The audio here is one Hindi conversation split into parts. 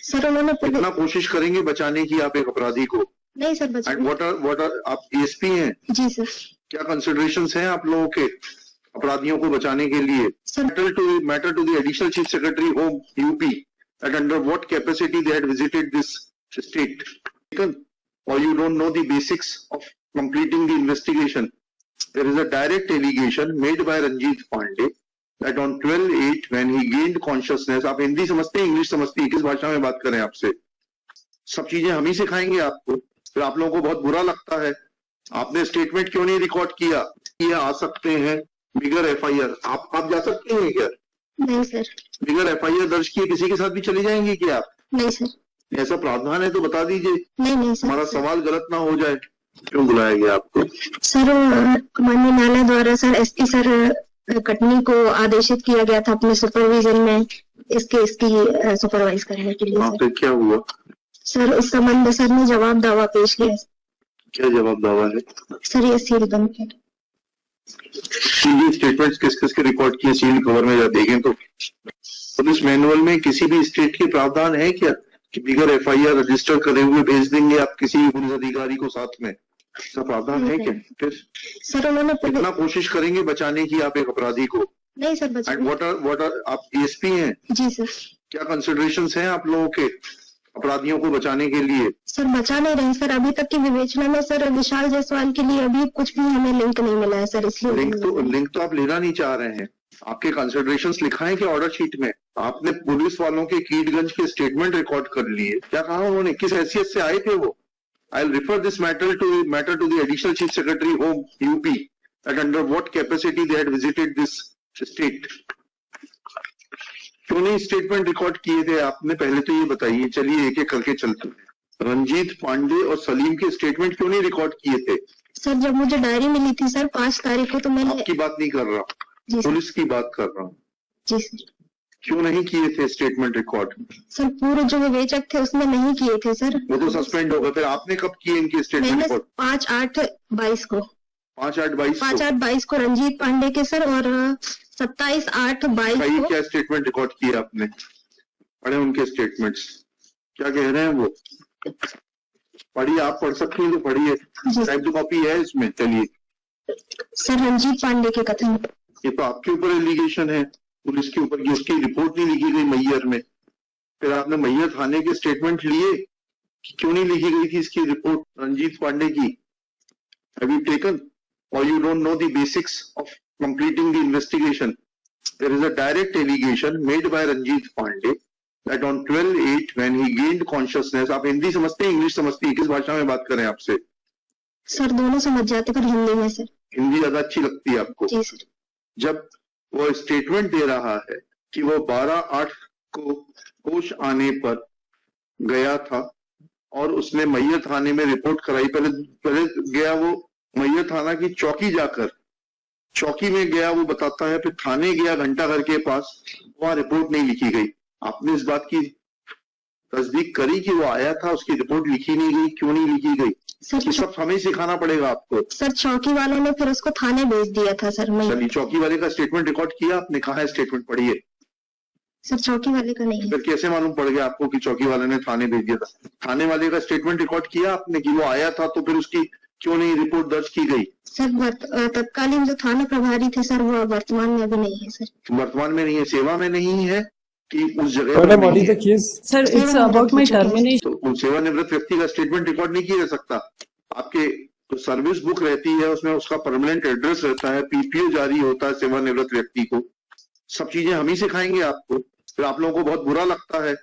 सर उन्होंने कितना कोशिश करेंगे बचाने की आप एक अपराधी को? नहीं सर बचा। व्हाट आर आप एएसपी हैं? जी सर। क्या कंसिडरेशंस हैं आप लोगों के अपराधियों को बचाने के लिए? Matter to the additional chief secretary home UP that under what capacity they had visited this state, or you don't know the basics of completing the investigation. There is a direct allegation made by Ranjit Pandey that on 12/8 when he gained consciousness, आप हिंदी समझते हैं, इंग्लिश समझते हैं, किस भाषा में बात करें आपसे? सब चीजें हम ही सिखाएंगे आपको, फिर आप लोगों को बहुत बुरा लगता है। आपने स्टेटमेंट क्यों नहीं रिकॉर्ड किया? ये आ सकते हैं बिगर एफआईआर। आप जा सकते हैं क्या? नहीं सर। बिगर एफआईआर दर्ज किए किसी के साथ भी चले जाएंगे क्या आप? नहीं सर। ऐसा प्रावधान है तो बता दीजिए। नहीं सर। हमारा सवाल गलत ना हो जाए। क्यों बुलाया गया आपको? सर माननीय न्यायालय द्वारा सर एसपी सर कटनी को आदेशित किया गया था अपने सुपरविजन में इसकी सुपरवाइज करने के लिए। हाँ, फिर क्या हुआ? सर इस संबंध में सर ने जवाब दावा पेश किया। क्या जवाब दावा है? सर ये सील बंद है। स्टेटमेंट्स किस किस के रिकॉर्ड किए सील कवर में देखें तो पुलिस मैनुअल में किसी भी स्टेट के प्रावधान है क्या कि बिगर एफआईआर रजिस्टर करे हुए भेज देंगे आप किसी भी पुलिस अधिकारी को साथ में? ऐसा प्रावधान है क्या? फिर सर उन्होंने कितना कोशिश करेंगे बचाने की आप एक अपराधी को? नहीं सर बचा। व्हाट आर आप एएसपी हैं? जी सर। क्या कंसिडरेशंस हैं आप लोगों के अपराधियों को बचाने के लिए? सर बचा नहीं रहे सर, अभी तक की विवेचना में सर विशाल जायसवाल के लिए अभी कुछ भी हमें लिंक नहीं मिला है सर, इसलिए लिंक तो आप लेना नहीं चाह रहे हैं। आपके कंसिडरेशंस लिखा है कि ऑर्डर शीट में आपने पुलिस वालों के कीटगंज के स्टेटमेंट रिकॉर्ड कर लिए? क्या कहा उन्होंने? किस हैसियत से आए थे वो? I will refer this matter to the additional chief secretary home UP that under what capacity they had visited this state. क्यों नहीं स्टेटमेंट रिकॉर्ड किए थे आपने? पहले तो ये बताइए। चलिए एक एक करके चलते हैं। रंजीत पांडे और सलीम के स्टेटमेंट क्यों नहीं रिकॉर्ड किए थे? सर जब मुझे डायरी मिली थी सर 5 तारीख को, तो मैंने आपकी बात नहीं कर रहा, पुलिस की बात कर रहा हूँ। जी सर। क्यों नहीं किए थे स्टेटमेंट रिकॉर्ड? सर पूरे जो विवेचक थे उसमें नहीं किए थे सर। वो तो सस्पेंड हो गए। फिर आपने कब किए इनके स्टेटमेंट रिकॉर्ड? 5/8/22 को। 5/8/22 को रंजीत पांडे के सर, और 27/8/22 को। क्या स्टेटमेंट रिकॉर्ड किए आपने? पढ़े उनके स्टेटमेंट्स, क्या कह रहे हैं वो? पढ़िए, आप पढ़ सकती हैं तो पढ़िए, टाइप कॉपी है इसमें। चलिए। सर रंजीत पांडे के कथन, ये तो आपके ऊपर एलिगेशन है, पुलिस के ऊपर। उसकी रिपोर्ट नहीं लिखी गई मैयर में। फिर आपने मैयर थाने के स्टेटमेंट लिए, क्यों नहीं लिखी गई थी इसकी रिपोर्ट रंजीत पांडे की? Have you taken or you don't know the basics of completing the investigation? There is a direct allegation made by Ranjit Pandey that on 12/8 when he gained consciousness, आप हिंदी समझते हैं, इंग्लिश समझते हैं, किस भाषा में बात करें आपसे? सर दोनों समझ जाते, पर हिंदी में सर। हिंदी ज्यादा अच्छी लगती है आपको? जी सर। जब वो स्टेटमेंट दे रहा है कि वो 12/8 को होश आने पर गया था और उसने मैयर थाने में रिपोर्ट कराई। पहले गया वो मैयर थाना की चौकी, जाकर चौकी में गया वो बताता है, फिर थाने गया घंटाघर के पास, वहां रिपोर्ट नहीं लिखी गई। आपने इस बात की तस्दीक करी कि वो आया था, उसकी रिपोर्ट लिखी नहीं गई? क्यों नहीं लिखी गई? सर सब हमें सिखाना पड़ेगा आपको। सर चौकी वालों ने फिर उसको थाने भेज दिया था सर। चलिए, चौकी वाले का स्टेटमेंट रिकॉर्ड किया आपने? कहा है स्टेटमेंट? पढ़िए। सर चौकी वाले का नहीं है। फिर कैसे मालूम पड़ गया आपको कि चौकी वाले ने थाने भेज दिया था? थाने वाले का स्टेटमेंट रिकॉर्ड किया आपने कि वो आया था? तो फिर उसकी क्यों नहीं रिपोर्ट दर्ज की गई? सर तत्कालीन जो थाना प्रभारी थे सर, वो वर्तमान में अभी नहीं है सर। वर्तमान में नहीं है, सेवा में नहीं है कि उस जगह पर नहीं है? Sir it's about my termination. तो सेवानिवृत्त व्यक्ति का स्टेटमेंट रिकॉर्ड नहीं किया जा सकता? आपके तो सर्विस बुक रहती है, उसमें उसका परमानेंट एड्रेस रहता है, पीपीओ जारी होता है सेवानिवृत्त व्यक्ति को। सब चीजें हम ही सिखाएंगे आपको, फिर आप लोगों को बहुत बुरा लगता है।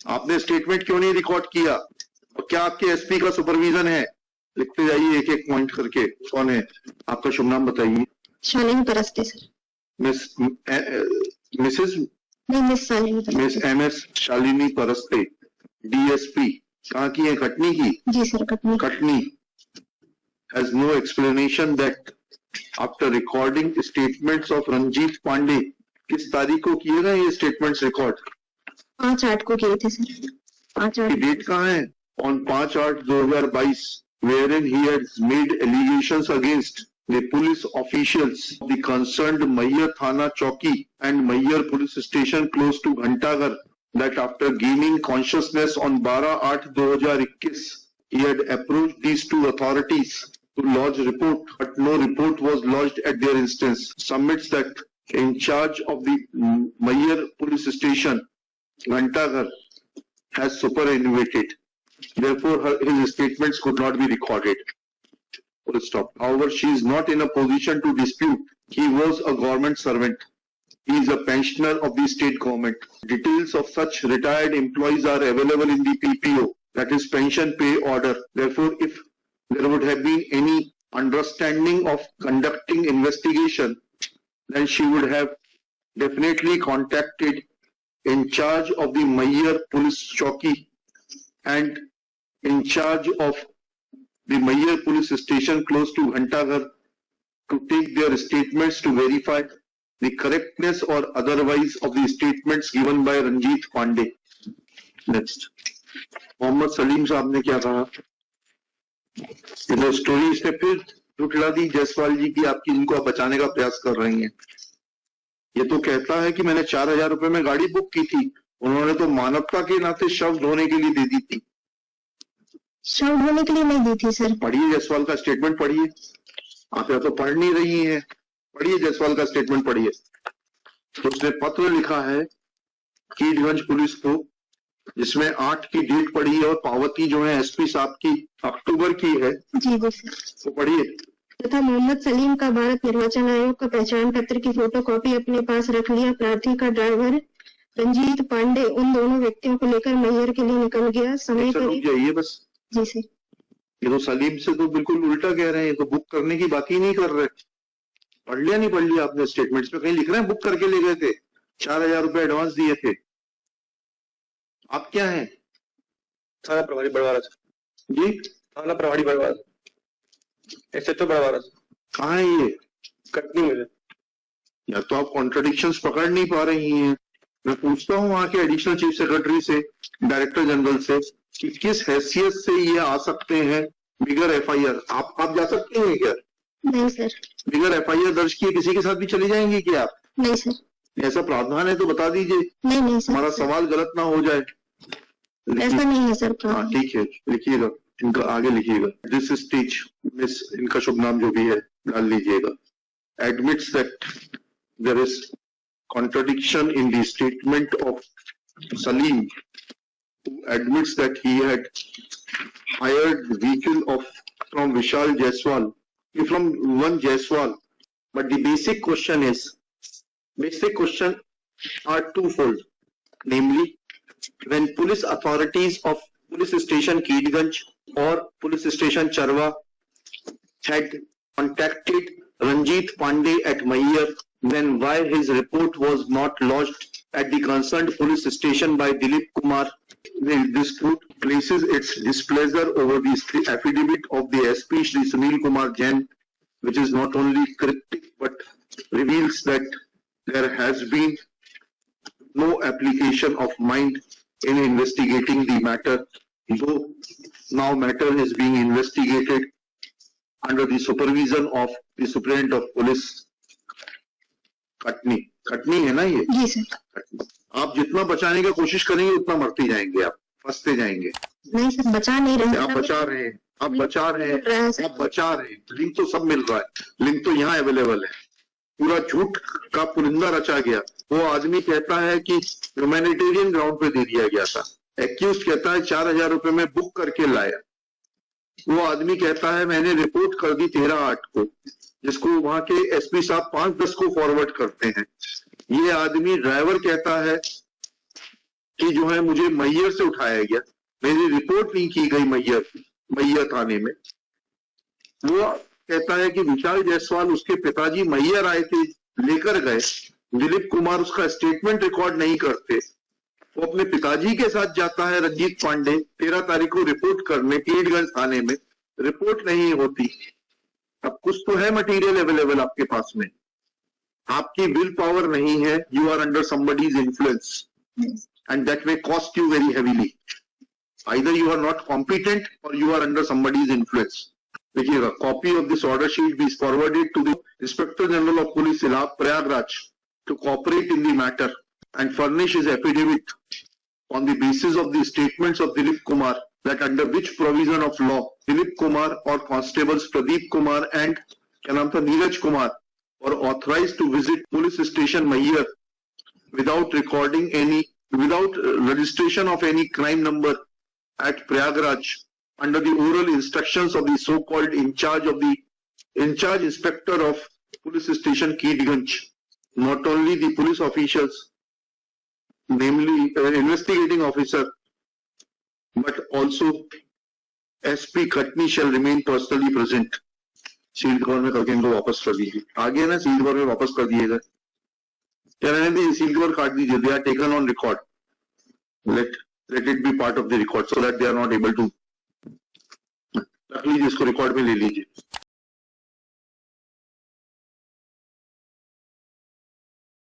आपने स्टेटमेंट क्यों नहीं रिकॉर्ड किया? और क्या आपके एसपी का सुपरविजन है? लिखते जाइए एक एक पॉइंट करके। कौन है आपका? शुभ नाम बताइए। शालिनी परस्ते सर। मिसेस नहीं, miss Shalini, miss MS Shalini Paraste, DSP। कहाँ की है? कटनी की? जी sir Katni. Katni has no explanation that after recording statements of Ranjit Pandey, किस तारीख को किए गए ये स्टेटमेंट्स रिकॉर्ड? 5/8 को किए थे सर। 5/8 डेट कहाँ है? on 5/8/2022 wherein he has made allegations against the police officials of the concerned Mayyar Thana Chowki and Mayyar police station close to Ghantaghar that after gaining consciousness on 12/8/2021, he had approached these two authorities to lodge report, but no report was lodged at their instance. Submits that in charge of the Mayer police station, Ghantaghar, has superannuated. Therefore, his statements could not be recorded. Full stop. However, she is not in a position to dispute. He was a government servant. He is a pensioner of the state government. Details of such retired employees are available in the PPO, that is pension pay order. Therefore, if there would have been any understanding of conducting investigation, then she would have definitely contacted in charge of the Mayer police chowki and in charge of the Mayer police station close to Ghantaghar to take their statements to verify the correctness or otherwise of the statements given by Ranjit Pandey. Next. Mohammad Salim साहब ने क्या कहा? ये स्टोरी इसने फिर झुठला दी जायसवाल जी की, आपकी इनको बचाने का प्रयास कर रही हैं। ये तो कहता है कि मैंने 4,000 रुपए में गाड़ी बुक की थी, उन्होंने तो मानवता के नाते शव ढोने के लिए दे दी थी। शव ढोने के लिए नहीं दी थी सर। पढ़िए जायसवाल का स्टेटमेंट पढ़िए। आप या तो पढ़ नहीं रही हैं, पढ़िए जायसवाल का स्टेटमेंट पढ़िए। तो उसने पत्र लिखा है कीटगंज पुलिस को, जिसमें 8 की डेट पड़ी है और पावती जो है एसपी साहब की अक्टूबर की है। जी जी सर। तो पढ़िए। तथा मोहम्मद सलीम का भारत निर्वाचन आयोग का पहचान पत्र की फोटोकॉपी अपने पास रख लिया। प्रार्थी का ड्राइवर रंजीत पांडे उन दोनों व्यक्तियों को लेकर मैयर के लिए निकल गया। समय रुक जाइए बस। जी सर। ये तो सलीम से तो बिल्कुल उल्टा कह रहे हैं, तो बुक करने की बात ही नहीं कर रहे। पढ़ लिया नहीं पढ़ लिया आपने स्टेटमेंट्स में? कहीं लिख रहे हैं बुक करके ले गए थे, 4,000 रुपए एडवांस दिए थे। आप क्या हैं? थाना प्रभारी बड़वारा जी, थाना प्रभारी बड़वारा, एसएचओ बड़वारा। कहाँ है ये? कटनी में। या तो आप कॉन्ट्रडिक्शंस पकड़ नहीं पा रही हैं। मैं पूछता हूँ वहाँ के एडिशनल चीफ सेक्रेटरी से, डायरेक्टर जनरल से, कि किस हैसियत से ये आ सकते हैं बिगर एफआईआर। आप जा सकते हैं क्या? नहीं सर। बिगर एफआईआर दर्ज किए किसी के साथ भी चली जाएंगी क्या आप? नहीं सर। ऐसा प्रावधान है तो बता दीजिए। नहीं सर। हमारा सवाल गलत ना हो जाए। ऐसा नहीं है सर। हाँ ठीक है, लिखिएगा, इनका आगे लिखिएगा। दिस स्टेज मिस, इनका शुभ नाम जो भी है डाल लीजिएगा। Admits that there is contradiction in the statement of Salim, who admits that he had hired the vehicle from Vishal Jaiswal, from one Jaiswal. But the basic question are twofold. Namely, when police authorities of police station Keedganj or police station Charwa had contacted Ranjit Pandey at Mayer, then why his report was not lodged at the concerned police station by Dilip Kumar? This court places its displeasure over the affidavit of the SP Shri Sunil Kumar Jain, which is not only cryptic but reveals that there has been no application of mind in investigating the matter, though now matter is being investigated under the supervision of the Superintendent of Police. Katni है ना ये? जी सर। आप जितना बचाने की कोशिश करेंगे उतना मरते जाएंगे, आप फंसते जाएंगे। नहीं सर, बचा नहीं रहे। आप बचा रहे हैं, आप बचा रहे हैं, आप बचा रहे हैं। लिंक तो सब मिल रहा है, लिंक तो यहाँ अवेलेबल है। पूरा झूठ का पुलिंदा रचा गया। वो आदमी कहता है कि ह्यूमैनिटेरियन ग्राउंड पे दे दिया गया था। एक्यूज कहता है 4,000 रुपए में बुक करके लाया। वो आदमी कहता है मैंने रिपोर्ट कर दी 13/8 को, जिसको वहां के एसपी साहब 5-10 को फॉरवर्ड करते हैं। ये आदमी ड्राइवर कहता है कि जो है मुझे मैयर से उठाया गया, मेरी रिपोर्ट नहीं की गई मैयर थाने में। वो कहता है कि विशाल जायसवाल उसके पिताजी मैयर आए थे, लेकर गए। दिलीप कुमार उसका स्टेटमेंट रिकॉर्ड नहीं करते। वो अपने पिताजी के साथ जाता है रंजीत पांडे 13 तारीख को रिपोर्ट करने कीटगंज थाने में, रिपोर्ट नहीं होती। अब कुछ तो है मटेरियल अवेलेबल आपके पास में, आपकी विल पावर नहीं है। You are under somebody's influence and that may cost you very heavily. Either you are not competent और you are under somebody's influence. देखिएगा, copy of this order sheet be forwarded to the inspector general of police Prayagraj to cooperate in the matter and furnish his affidavit on the basis of the statements of Dilip Kumar that under which provision of law Dilip Kumar or constables Pradeep Kumar and Neeraj Kumar were authorized to visit police station Maihar without registration of any crime number at Prayagraj under the oral instructions of the so-called in charge inspector of police station Keedganj. Not only the police officials, namely investigating officer, but also SP Khatni shall remain personally present. Sealed cover में करके इनको वापस कर दीजिए. आगे ना सील्ड कवर में वापस कर दिएगा. क्या रहने दीजिए, सील्ड कवर काट दीजिए. They are taken on record. Let it be part of the record so that they are not able to. रख लीजिए, इसको रिकॉर्ड में ले लीजिए.